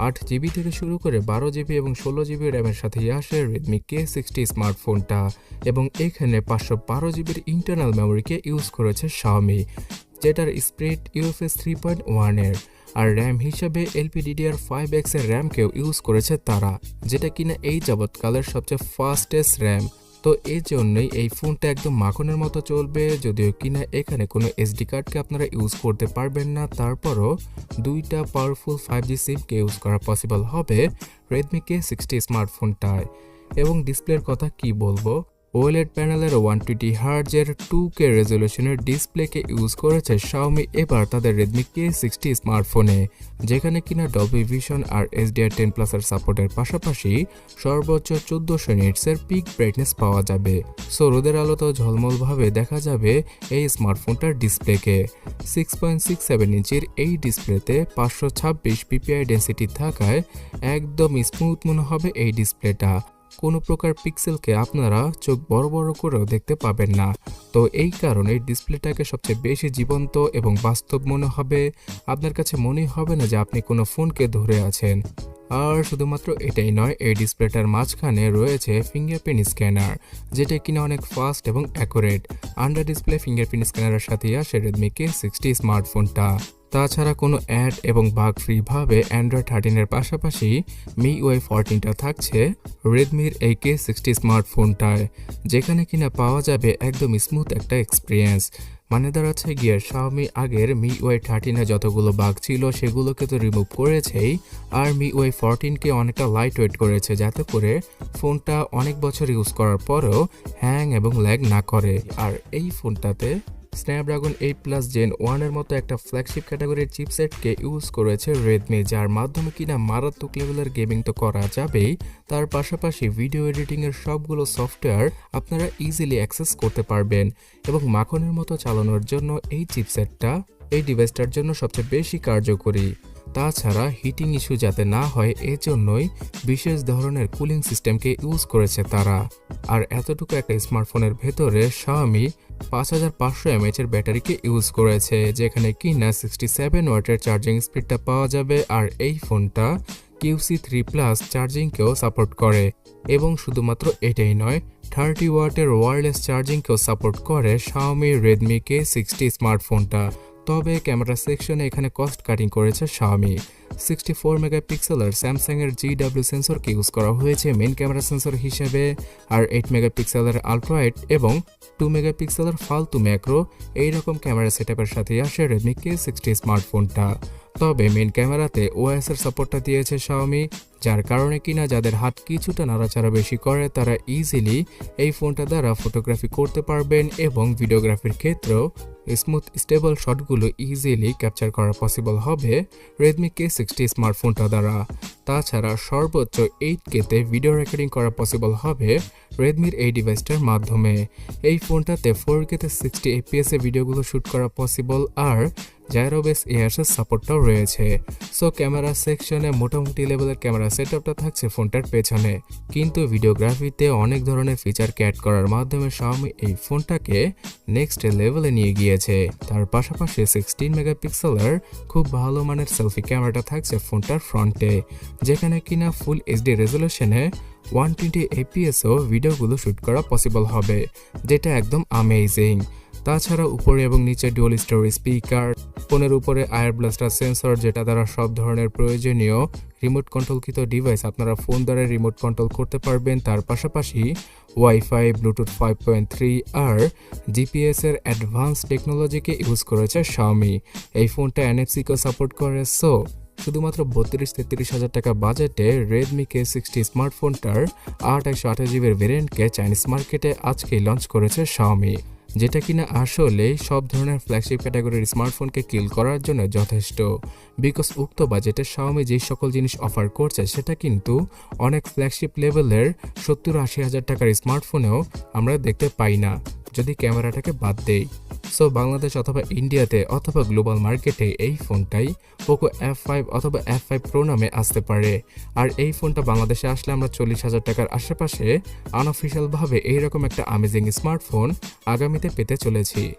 8GB থেকে শুরু করে 12GB এবং 16GB র্যামের সাথেই আসে Redmi K60 স্মার্টফোনটা এবং এখানে 512GBর ইন্টারনাল মেমোরিকে ইউজ করেছে Xiaomi, যেটার স্পিড UFS 3.1 এর। আর র্যাম হিসাবে LPDDR5X এর র্যামকেও ইউজ করেছে তারা, যেটা কিনা এই যাবৎকালের সবচেয়ে ফাস্টেস্ট র্যাম। তো এই জন্যই এই ফোনটা একদম মাখনের মতো চলবে, যদিও কিনা এখানে কোনো SD কার্ডকে আপনারা ইউজ করতে পারবেন না। তারপরও দুইটা পাওয়ারফুল 5G সিমকে ইউজ করা পসিবল হবে Redmi K60 স্মার্টফোনটায়। এবং ডিসপ্লের কথা কি বলবো, OLED প্যানেলের 120Hz এর 2K রেজলিউশনের ডিসপ্লেকে ইউজ করেছে Xiaomi এবার তাদের Redmi K60 স্মার্টফোনে, যেখানে কিনা Dolby Vision আর HDR10+ এর সাপোর্টের পাশাপাশি সর্বোচ্চ 1400 নিটসের পিক ব্রাইটনেস পাওয়া যাবে। সো রোদের আলোতেও ঝলমলভাবে দেখা যাবে এই স্মার্টফোনটার ডিসপ্লেকে। 6.67 ইঞ্চির এই ডিসপ্লেতে 526 ppi ডেন্সিটি থাকায় একদম স্মুথ মনে হবে এই ডিসপ্লেটা। কোনো প্রকার পিক্সেলকে আপনারা চোখ বড় বড় করেও দেখতে পাবেন না। তো এই কারণে ডিসপ্লেটাকে সবচেয়ে বেশি জীবন্ত এবং বাস্তব মনে হবে। আপনার কাছে মনেই হবে না যে আপনি কোনো ফোনকে ধরে আছেন। আর শুধুমাত্র এটাই নয়, এই ডিসপ্লেটার মাঝখানে রয়েছে ফিঙ্গারপ্রিন্ট স্ক্যানার, যেটা কিনা অনেক ফাস্ট এবং অ্যাকুরেট। আন্ডার ডিসপ্লে ফিঙ্গারপ্রিন্ট স্ক্যানারের সাথে আসে Redmi K60 স্মার্টফোনটা। তাছাড়া কোনো অ্যাড এবং বাগ ফ্রিভাবে Android 13 এর পাশাপাশি MIUI 14টা থাকছে রেডমির এই K60 স্মার্টফোনটায়, যেখানে কিনা পাওয়া যাবে একদম স্মুথ একটা এক্সপিরিয়েন্স। মানে দাঁড়াচ্ছে গিয়ে Xiaomi আগের MIUI 13 এ যতগুলো বাগ ছিল সেগুলোকে তো রিমুভ করেছেই, আর MIUI 14কে অনেকটা লাইট ওয়েট করেছে, যাতে করে ফোনটা অনেক বছর ইউজ করার পরেও হ্যাং এবং ল্যাগ না করে। আর এই ফোনটাতে Snapdragon 8+ Gen 1 এর মতো একটা ফ্ল্যাগশিপ ক্যাটাগরির চিপসেটকে ইউজ করেছে Redmi, যার মাধ্যমে কিনা মারাত্মক লেভেলের গেমিং তো করা যাবেই, তার পাশাপাশি ভিডিও এডিটিং এর সবগুলো সফটওয়্যার আপনারা ইজিলি অ্যাক্সেস করতে পারবেন। এবং মাখনের মতো চালানোর জন্য এই চিপসেটটা এই ডিভাইসটার জন্য সবচেয়ে বেশি কার্যকরী। তাছাড়া হিটিং ইস্যু যাতে না হয় এজন্যই বিশেষ ধরনের কুলিং সিস্টেমকে ইউজ করেছে তারা। আর এতটুকু একটা স্মার্টফোনের ভেতরে Xiaomi 5500 mAh এর ব্যাটারিকে ইউজ করেছে, যেখানে কিনা 67 ওয়াটের চার্জিং স্পিডটা পাওয়া যাবে। আর এই ফোনটা QC3+ চার্জিংকেও সাপোর্ট করে। এবং শুধুমাত্র এটাই নয়, 30 ওয়াটের ওয়্যারলেস চার্জিংকেও সাপোর্ট করে Xiaomi Redmi K60 স্মার্টফোনটা। তবে ক্যামেরা সেকশনে এখানে কস্ট কাটিং করেছে Xiaomi। 64 মেগাপিক্সেলের স্যামসাং এর GW সেন্সরকে ইউজ করা হয়েছে মেইন ক্যামেরা সেন্সর হিসেবে, আর 8 মেগাপিক্সেলের আলট্রা ওয়াইড এবং 2 মেগাপিক্সেলের ফালতু ম্যাক্রো এইরকম ক্যামেরা সেটআপের সাথে আসে Redmi K60 স্মার্টফোনটা। তবে মেইন ক্যামেরাতে OIS এর সাপোর্টটা দিয়েছে Xiaomi, যার কারণে কিনা যাদের হাত কিছুটা নাড়াচাড়া বেশি করে তারা ইজিলি এই ফোনটা দ্বারা ফটোগ্রাফি করতে পারবেন এবং ভিডিওগ্রাফির ক্ষেত্রেও স্মুথ স্টেবল শটগুলো ইজিলি ক্যাপচার করা পসিবল হবে Redmi K60 স্মার্টফোনটা দ্বারা। তাছাড়া সর্বোচ্চ 8Kতে ভিডিও রেকর্ডিং করা পসিবল হবে রেডমির এই ডিভাইসটার মাধ্যমে। এই ফোনটাতে 4Kতে 60 fps এ ভিডিওগুলো শ্যুট করা পসিবল, আর জাইরোবেস AIS এর সাপোর্টটাও রয়েছে। সো ক্যামেরা সেকশনে মোটামুটি লেভেলের ক্যামেরা সেটআপটা থাকছে ফোনটার পেছনে, কিন্তু ভিডিওগ্রাফিতে অনেক ধরনের ফিচারকে অ্যাড করার মাধ্যমে Xiaomi এই ফোনটাকে নেক্সট লেভেলে নিয়ে গিয়েছে। তার পাশাপাশি 16 মেগাপিক্সেলের খুব ভালো মানের সেলফি ক্যামেরাটা থাকছে ফোনটার ফ্রন্টে, যেখানে কিনা ফুল HD রেজলিউশনে 120 fps ও ভিডিওগুলো শ্যুট করা পসিবল হবে, যেটা একদম অ্যামেজিং। তাছাড়া উপরে এবং নিচে ডুয়াল স্টোরেজ স্পিকার, ফোনের উপরে আয়ার ব্লাস্টার সেন্সর, যেটা দ্বারা সব ধরনের প্রয়োজনীয় রিমোট কন্ট্রোলকৃত ডিভাইস আপনারা ফোন দ্বারা রিমোট কন্ট্রোল করতে পারবেন। তার পাশাপাশি ওয়াইফাই, ব্লুটুথ 5.3 আর GPS এর অ্যাডভান্স টেকনোলজিকে ইউজ করেছে Xiaomi। এই ফোনটা NFC-কেও সাপোর্ট করে। সো শুধুমাত্র 32-33 হাজার টাকা বাজেটে Redmi K60 স্মার্টফোনটার 8/128GB ভেরিয়েন্টকে চাইনিজ মার্কেটে আজকেই লঞ্চ করেছে Xiaomi, যেটা কিনা আসলে সব ধরনের ফ্ল্যাগশিপ ক্যাটাগরির স্মার্টফোনকে কিল করার জন্য যথেষ্ট। বিকজ উক্ত বাজেটে Xiaomi যেই সকল জিনিস অফার করছে সেটা কিন্তু অনেক ফ্ল্যাগশিপ লেভেলের 70-80 হাজার টাকার স্মার্টফোনেও আমরা দেখতে পাই না, যদি ক্যামেরাটাকে বাদ দেই। সো বাংলাদেশ অথবা ইন্ডিয়াতে অথবা গ্লোবাল মার্কেটে এই ফোনটাই পোকো F5 অথবা F5 Pro নামে আসতে পারে। আর এই ফোনটা বাংলাদেশে আসলে আমরা 40 হাজার টাকার আশেপাশে আনঅফিশিয়ালভাবে এইরকম একটা অ্যামেজিং স্মার্টফোন আগামীতে পেতে চলেছি।